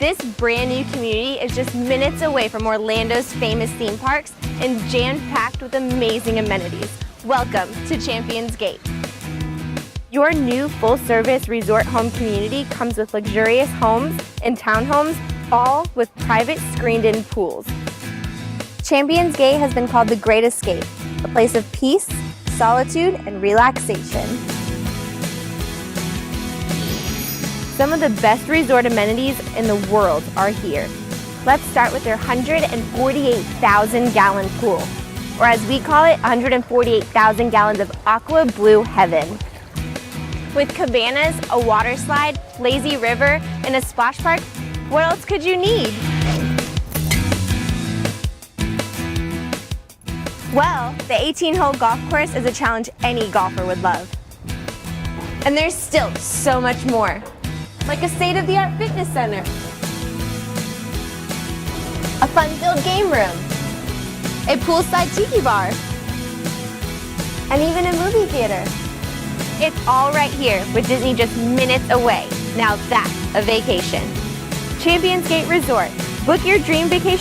This brand new community is just minutes away from Orlando's famous theme parks and jam-packed with amazing amenities. Welcome to Championsgate. Your new full-service resort home community comes with luxurious homes and townhomes, all with private screened-in pools. Championsgate has been called the Great Escape, a place of peace, solitude, and relaxation. Some of the best resort amenities in the world are here. Let's start with their 148,000-gallon pool, or as we call it, 148,000 gallons of aqua blue heaven. With cabanas, a water slide, lazy river, and a splash park, what else could you need? Well, the 18-hole golf course is a challenge any golfer would love. And there's still so much more, like a state-of-the-art fitness center, a fun-filled game room, a poolside tiki bar, and even a movie theater. It's all right here, with Disney just minutes away. Now that's a vacation. Championsgate Resort. Book your dream vacation